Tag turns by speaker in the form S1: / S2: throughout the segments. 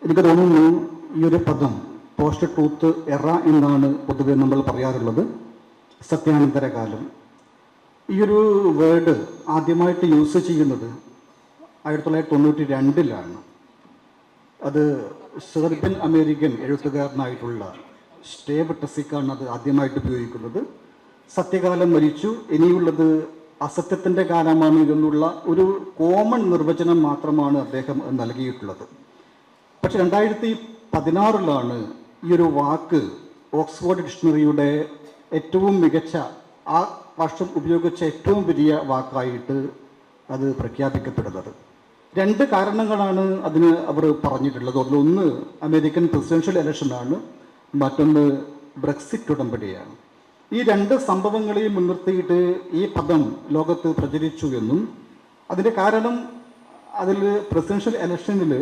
S1: എനിക്ക് തോന്നുന്നു ഈ ഒരു പദം പോസ്റ്റ് ട്രൂത്ത് എറ എന്നാണ് പൊതുവെ നമ്മൾ പറയാറുള്ളത്. സത്യാനന്തര കാലം ഈ ഒരു വേർഡ് ആദ്യമായിട്ട് യൂസ് ചെയ്യുന്നത് 1992 അത് സെർബിയൻ അമേരിക്കൻ എഴുത്തുകാരനായിട്ടുള്ള സ്റ്റേവ് ടെസിക്കാണ് അത് ആദ്യമായിട്ട് ഉപയോഗിക്കുന്നത്. സത്യകാലം മരിച്ചു, ഇനിയുള്ളത് അസത്യത്തിൻ്റെ കാലമാണ് എന്നുള്ള ഒരു കോമൺ നിർവചനം മാത്രമാണ് അദ്ദേഹം നൽകിയിട്ടുള്ളത്. പക്ഷെ 2016 ഈ ഒരു വാക്ക് ഓക്സ്ഫോർഡ് ഡിക്ഷണറിയുടെ ഏറ്റവും മികച്ച, ആ വർഷം ഉപയോഗിച്ച ഏറ്റവും വലിയ വാക്കായിട്ട് അത് പ്രഖ്യാപിക്കപ്പെടുന്നത്. 2 കാരണങ്ങളാണ് അതിന് അവർ പറഞ്ഞിട്ടുള്ളത്. അതിലൊന്ന് അമേരിക്കൻ പ്രസിഡൻഷ്യൽ ഇലക്ഷനാണ്, മറ്റൊന്ന് ബ്രെക്സിറ്റ് ഉടമ്പടിയാണ്. ഈ 2 സംഭവങ്ങളെയും മുൻനിർത്തിയിട്ട് ഈ പദം ലോകത്ത് പ്രചരിച്ചു എന്നും അതിൻ്റെ കാരണം അതിൽ പ്രസിഡൻഷ്യൽ ഇലക്ഷനിൽ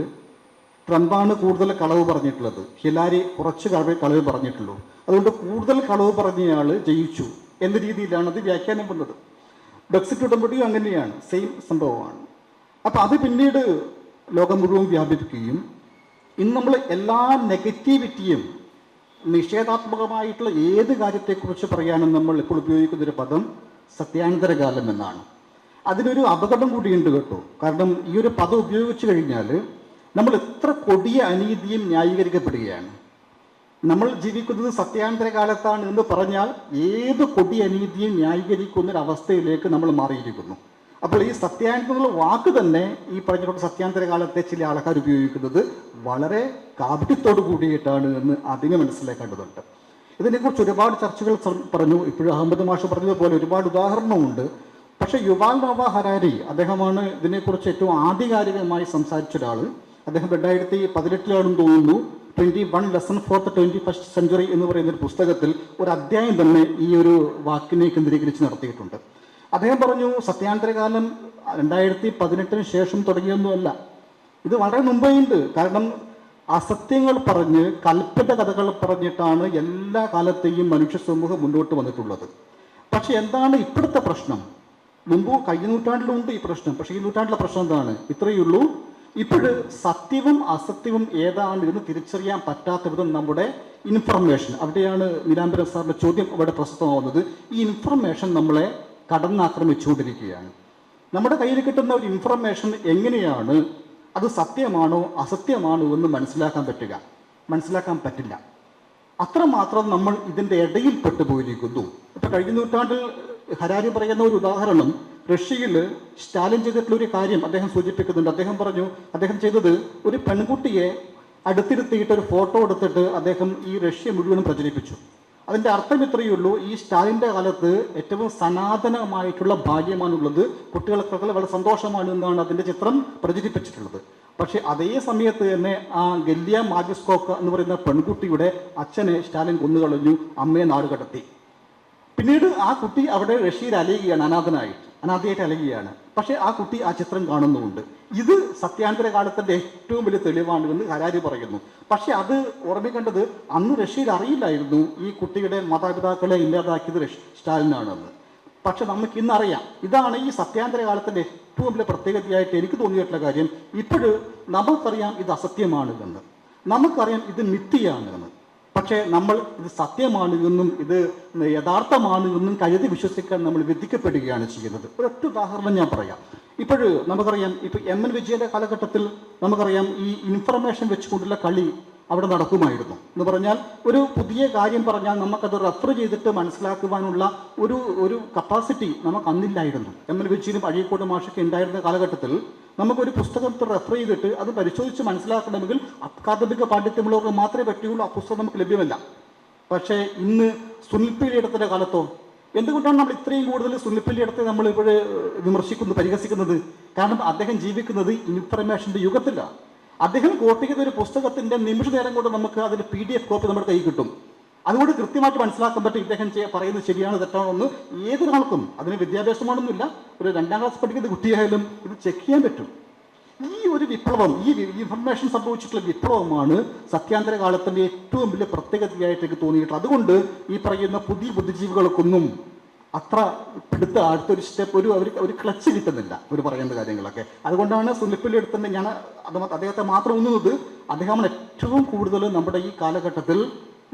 S1: ട്രംപാണ് കൂടുതൽ കളവ് പറഞ്ഞിട്ടുള്ളത്, ഹിലാരി കുറച്ച് കളവ് പറഞ്ഞിട്ടുള്ളൂ. അതുകൊണ്ട് കൂടുതൽ കളവ് പറഞ്ഞയാൾ ജയിച്ചു എന്ന രീതിയിലാണ് അത് വ്യാഖ്യാനം വന്നത്. ബ്രെക്സിറ്റ് ഉടമ്പടിയും അങ്ങനെയാണ്, സെയിം സംഭവമാണ്. അപ്പോൾ അത് പിന്നീട് ലോകം മുഴുവൻ വ്യാപിപ്പിക്കുകയും ഇന്ന് നമ്മൾ എല്ലാ നെഗറ്റിവിറ്റിയും, നിഷേധാത്മകമായിട്ടുള്ള ഏത് കാര്യത്തെക്കുറിച്ച് പറയാനും നമ്മൾ ഇപ്പോൾ ഉപയോഗിക്കുന്നൊരു പദം സത്യാനന്തരകാലം എന്നാണ്. അതിനൊരു അപകടം കൂടിയുണ്ട് കേട്ടോ. കാരണം ഈ ഒരു പദം ഉപയോഗിച്ചു കഴിഞ്ഞാൽ നമ്മൾ എത്ര കൊടിയ അനീതിയും ന്യായീകരിക്കപ്പെടുകയാണ്. നമ്മൾ ജീവിക്കുന്നത് സത്യാനന്തര കാലത്താണ് എന്ന് പറഞ്ഞാൽ ഏത് കൊടിയ അനീതിയും ന്യായീകരിക്കുന്നൊരവസ്ഥയിലേക്ക് നമ്മൾ മാറിയിരിക്കുന്നു. അപ്പോൾ ഈ സത്യാനന്തരം എന്നുള്ള വാക്ക് തന്നെ ഈ പറഞ്ഞിട്ടുള്ള സത്യാനന്തര കാലത്തെ ചില ആൾക്കാർ ഉപയോഗിക്കുന്നത് വളരെ കാപട്യത്തോട് കൂടിയിട്ടാണ് എന്ന് ആദ്യമേ മനസ്സിലാക്കേണ്ടതുണ്ട്. ഇതിനെക്കുറിച്ച് ഒരുപാട് ചർച്ചകൾ പറഞ്ഞു. ഇപ്പോഴും അഹമ്മദ് മാഷ് പറഞ്ഞതുപോലെ ഒരുപാട് ഉദാഹരണമുണ്ട്. പക്ഷേ യുവാൽ നോവ ഹരാരി, അദ്ദേഹമാണ് ഇതിനെക്കുറിച്ച് ഏറ്റവും ആധികാരികമായി സംസാരിച്ച ഒരാൾ. അദ്ദേഹം 2018 തോന്നുന്നു 21 lesson for the 21st century എന്ന് പറയുന്നൊരു പുസ്തകത്തിൽ ഒരു അധ്യായം തന്നെ ഈ ഒരു വാക്കിനെ കേന്ദ്രീകരിച്ച് നടത്തിയിട്ടുണ്ട്. അദ്ദേഹം പറഞ്ഞു സത്യാനന്തരകാലം 2018 ശേഷം തുടങ്ങിയൊന്നുമല്ല, ഇത് വളരെ മുമ്പേ ഉണ്ട്. കാരണം അസത്യങ്ങൾ പറഞ്ഞ് കൽപ്പിത കഥകൾ പറഞ്ഞിട്ടാണ് എല്ലാ കാലത്തെയും മനുഷ്യ സമൂഹം മുന്നോട്ട് വന്നിട്ടുള്ളത്. പക്ഷെ എന്താണ് ഇപ്പോഴത്തെ പ്രശ്നം? മുമ്പ് കഴിഞ്ഞ നൂറ്റാണ്ടിലുണ്ട് ഈ പ്രശ്നം. പക്ഷേ ഈ നൂറ്റാണ്ടിലെ പ്രശ്നം എന്താണ്? ഇത്രയേ ഉള്ളൂ, ഇപ്പോഴും സത്യവും അസത്യവും ഏതാണ് എന്ന് തിരിച്ചറിയാൻ പറ്റാത്ത വിധം നമ്മുടെ ഇൻഫർമേഷൻ, അവിടെയാണ് നീലാംബരൻ സാറിൻ്റെ ചോദ്യം ഇവിടെ പ്രസക്തമാവുന്നത്. ഈ ഇൻഫർമേഷൻ നമ്മളെ കടന്നാക്രമിച്ചുകൊണ്ടിരിക്കുകയാണ്. നമ്മുടെ കയ്യിൽ കിട്ടുന്ന ഒരു ഇൻഫർമേഷൻ എങ്ങനെയാണ് അത് സത്യമാണോ അസത്യമാണോ എന്ന് മനസ്സിലാക്കാൻ പറ്റില്ല. അത്രമാത്രം നമ്മൾ ഇതിൻ്റെ ഇടയിൽ പെട്ടുപോയിരിക്കുന്നു. ഇപ്പോൾ കഴിഞ്ഞ നൂറ്റാണ്ടിൽ ഹരാരി പറയുന്ന ഒരു ഉദാഹരണം, റഷ്യയിൽ സ്റ്റാലിൻ ചെയ്തിട്ടുള്ളൊരു കാര്യം അദ്ദേഹം സൂചിപ്പിക്കുന്നുണ്ട്. അദ്ദേഹം പറഞ്ഞു, അദ്ദേഹം ചെയ്തത് ഒരു പെൺകുട്ടിയെ അടുത്തിരുത്തിയിട്ട് ഒരു ഫോട്ടോ എടുത്തിട്ട് അദ്ദേഹം ഈ റഷ്യ മുഴുവനും പ്രചരിപ്പിച്ചു. അതിൻ്റെ അർത്ഥം ഇത്രയേ ഉള്ളൂ, ഈ സ്റ്റാലിൻ്റെ കാലത്ത് ഏറ്റവും സനാതനമായിട്ടുള്ള ഭാഗ്യമാണുള്ളത്, കുട്ടികൾക്കൊക്കെ വളരെ സന്തോഷമാണ് എന്നാണ് അതിൻ്റെ ചിത്രം പ്രചരിപ്പിച്ചിട്ടുള്ളത്. പക്ഷേ അതേ സമയത്ത് തന്നെ ആ ഗല്യ മാജിസ്കോക്ക എന്ന് പറയുന്ന പെൺകുട്ടിയുടെ അച്ഛനെ സ്റ്റാലിൻ കൊന്നുകളഞ്ഞു, അമ്മയെ നാട് കടത്തി. പിന്നീട് ആ കുട്ടി അവിടെ റഷ്യയിൽ അലയുകയാണ്, അനാഥയായിട്ട് അലയുകയാണ്. പക്ഷേ ആ കുട്ടി ആ ചിത്രം കാണുന്നുമുണ്ട്. ഇത് സത്യാനന്തര കാലത്തിൻ്റെ ഏറ്റവും വലിയ തെളിവാണ് എന്ന് ഹരാരി പറയുന്നു. പക്ഷെ അത് ഓർമ്മിക്കേണ്ടത്, അന്ന് റഷ്യയിൽ അറിയില്ലായിരുന്നു ഈ കുട്ടിയുടെ മാതാപിതാക്കളെ ഇല്ലാതാക്കിയത് സ്റ്റാലിനാണെന്ന്. പക്ഷെ നമുക്ക് ഇന്നറിയാം. ഇതാണ് ഈ സത്യാനന്തര കാലത്തിൻ്റെ ഏറ്റവും വലിയ പ്രത്യേകതയായിട്ട് എനിക്ക് തോന്നിയിട്ടുള്ള കാര്യം. ഇപ്പോഴും നമുക്കറിയാം ഇത് അസത്യമാണ് എന്ന്, നമുക്കറിയാം ഇത് മിഥ്യയാണ് എന്ന്. പക്ഷേ നമ്മൾ ഇത് സത്യമാണ് എന്നും ഇത് യഥാർത്ഥമാണ് എന്നും കരുതി വിശ്വസിക്കാൻ നമ്മൾ വിധിക്കപ്പെടുകയാണ് ചെയ്യുന്നത്. ഒരൊറ്റ ഉദാഹരണം ഞാൻ പറയാം. നമുക്കറിയാം, ഇപ്പോൾ MN വിജയൻ്റെ കാലഘട്ടത്തിൽ നമുക്കറിയാം ഈ ഇൻഫർമേഷൻ വെച്ചുകൊണ്ടുള്ള കളി അവിടെ നടക്കുമായിരുന്നു. എന്ന് പറഞ്ഞാൽ ഒരു പുതിയ കാര്യം പറഞ്ഞാൽ നമുക്കത് റെഫർ ചെയ്തിട്ട് മനസ്സിലാക്കുവാനുള്ള ഒരു കപ്പാസിറ്റി നമുക്ക് അന്നില്ലായിരുന്നു. MN വിജയനും അഴീക്കോട് മാഷൊക്കെ ഉണ്ടായിരുന്ന കാലഘട്ടത്തിൽ നമുക്കൊരു പുസ്തകത്തെ റെഫർ ചെയ്തിട്ട് അത് പരിശോധിച്ച് മനസ്സിലാക്കണമെങ്കിൽ അക്കാദമിക പാണ്ഡിത്യമുള്ളവർക്ക് മാത്രമേ പറ്റുകയുള്ളൂ. ആ പുസ്തകം നമുക്ക് ലഭ്യമല്ല. പക്ഷേ ഇന്ന് സുനിൽ പിള്ളയുടെ കാലത്തോ എന്തുകൊണ്ടാണ് നമ്മൾ ഇത്രയും കൂടുതൽ സുനിൽ പിള്ളയുടെ നമ്മൾ ഇവിടെ വിമർശിക്കുന്നത്, പരിഹസിക്കുന്നത്? കാരണം അദ്ദേഹം ജീവിക്കുന്നത് ഇൻഫർമേഷൻ്റെ യുഗത്തിലാണ്. അദ്ദേഹം കോപ്പി ചെയ്ത ഒരു പുസ്തകത്തിൻ്റെ നിമിഷ നേരം കൊണ്ട് നമുക്ക് അതിൻ്റെ PDF കോപ്പി നമ്മുടെ കൈ കിട്ടും. അതുകൊണ്ട് കൃത്യമായിട്ട് മനസ്സിലാക്കാൻ പറ്റും ഇദ്ദേഹം പറയുന്നത് ശരിയാണ് തെറ്റാണോ എന്ന്. ഏതൊരാൾക്കും, അതിന് വിദ്യാഭ്യാസമാണൊന്നുമില്ല, ഒരു 2ാം ക്ലാസ് പഠിക്കുന്ന കുട്ടിയായാലും ഇത് ചെക്ക് ചെയ്യാൻ പറ്റും. ഈ ഒരു വിപ്ലവം, ഈ ഇൻഫർമേഷൻ സംഭവിച്ചിട്ടുള്ള വിപ്ലവമാണ് സത്യാന്തര കാലത്തിൻ്റെ ഏറ്റവും വലിയ പ്രത്യേകതയായിട്ട് എനിക്ക് തോന്നിയിട്ടുള്ളത്. അതുകൊണ്ട് ഈ പറയുന്ന പുതിയ ബുദ്ധിജീവികൾക്കൊന്നും അത്ര അടുത്തൊരു സ്റ്റെപ്പ് ഒരു ക്ലച്ച് കിട്ടുന്നില്ല ഒരു പറയുന്ന കാര്യങ്ങളൊക്കെ. അതുകൊണ്ടാണ് സുനിപ്പിൽ എടുത്തുകൊണ്ട് ഞാൻ അദ്ദേഹത്തെ മാത്രം ഒന്നുന്നത്, അദ്ദേഹമാണ് ഏറ്റവും കൂടുതൽ നമ്മുടെ ഈ കാലഘട്ടത്തിൽ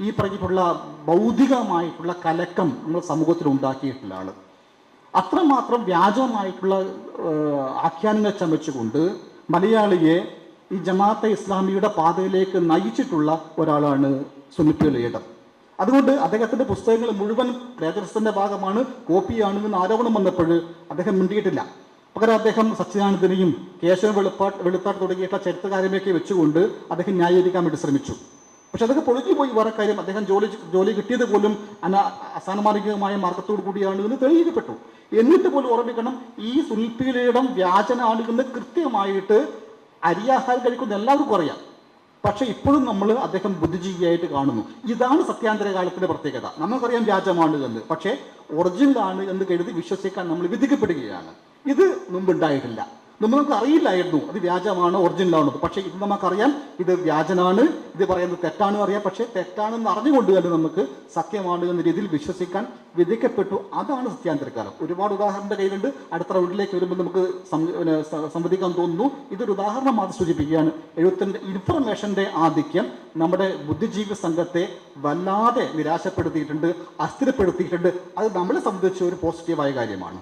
S1: ഈ പറഞ്ഞിട്ടുള്ള ഭൗതികമായിട്ടുള്ള കലക്കം നമ്മൾ സമൂഹത്തിൽ ഉണ്ടാക്കിയിട്ടുള്ള ആള്. അത്രമാത്രം വ്യാജമായിട്ടുള്ള ആഖ്യാനങ്ങൾ ചമച്ചുകൊണ്ട് മലയാളിയെ ഈ ജമാഅത്തെ ഇസ്ലാമിയുടെ പാതയിലേക്ക് നയിച്ചിട്ടുള്ള ഒരാളാണ് സുന്നിപ്പി ലീഡർ. അതുകൊണ്ട് അദ്ദേഹത്തിന്റെ പുസ്തകങ്ങൾ മുഴുവൻ പ്ലേജറിസത്തിന്റെ ഭാഗമാണ്, കോപ്പിയാണ് എന്ന് ആരോപണം വന്നപ്പോൾ അദ്ദേഹം മിണ്ടിയിട്ടില്ല. പകരം അദ്ദേഹം സച്ചിദാനന്ദനെയും കേശവ വെളുത്താട്ട് തുടങ്ങിയിട്ടുള്ള ചരിത്രകാരനെയൊക്കെ വെച്ചുകൊണ്ട് അദ്ദേഹം ന്യായീകരിക്കാൻ വേണ്ടി ശ്രമിച്ചു. പക്ഷെ അതൊക്കെ പൊളിഞ്ഞു പോയി. വേറെ കാര്യം, അദ്ദേഹം ജോലി കിട്ടിയത് പോലും അസാമാനികമായ മാർഗത്തോടു കൂടിയാണ് എന്ന് തെളിയിക്കപ്പെട്ടു. എന്നിട്ട് പോലും ഓർമ്മിക്കണം, ഈ സുൽപ്പിയുടെ വ്യാജനാണ് എന്ന് കൃത്യമായിട്ട് അരിയാഹാരം കഴിക്കുന്ന എല്ലാവർക്കും അറിയാം. പക്ഷെ ഇപ്പോഴും നമ്മൾ അദ്ദേഹം ബുദ്ധിജീവിയായിട്ട് കാണുന്നു. ഇതാണ് സത്യാന്തര കാലത്തിന്റെ പ്രത്യേകത. നമുക്കറിയാം വ്യാജമാണ് എന്ന്, പക്ഷേ ഒറിജിനലാണ് എന്ന് കരുതി വിശ്വസിക്കാൻ നമ്മൾ വിധിക്കപ്പെടുകയാണ്. ഇത് മുമ്പുണ്ടായിട്ടില്ല. നമുക്ക് അറിയില്ലായിരുന്നു അത് വ്യാജമാണ് ഒറിജിനലാണോ. പക്ഷേ ഇത് നമുക്കറിയാം, ഇത് വ്യാജനാണ്, ഇത് പറയുന്നത് തെറ്റാണെന്ന് അറിയാം. പക്ഷേ തെറ്റാണെന്ന് അറിഞ്ഞുകൊണ്ട് തന്നെ നമുക്ക് സത്യമാണ് എന്ന രീതിയിൽ വിശ്വസിക്കാൻ വിധിക്കപ്പെട്ടു. അതാണ് സത്യാന്തരകാലം. ഒരുപാട് ഉദാഹരണത്തിന്റെ കയ്യിലുണ്ട്. അടുത്ത റൗണ്ടിലേക്ക് വരുമ്പോൾ നമുക്ക് സംവദിക്കാൻ തോന്നുന്നു. ഇതൊരു ഉദാഹരണം മാത്രം സൂചിപ്പിക്കുകയാണ്. എഴുത്തിന്റെ ഇൻഫർമേഷന്റെ ആധിക്യം നമ്മുടെ ബുദ്ധിജീവി സംഘത്തെ വല്ലാതെ നിരാശപ്പെടുത്തിയിട്ടുണ്ട്, അസ്ഥിരപ്പെടുത്തിയിട്ടുണ്ട്. അത് നമ്മളെ സംബന്ധിച്ച് ഒരു പോസിറ്റീവായ കാര്യമാണ്.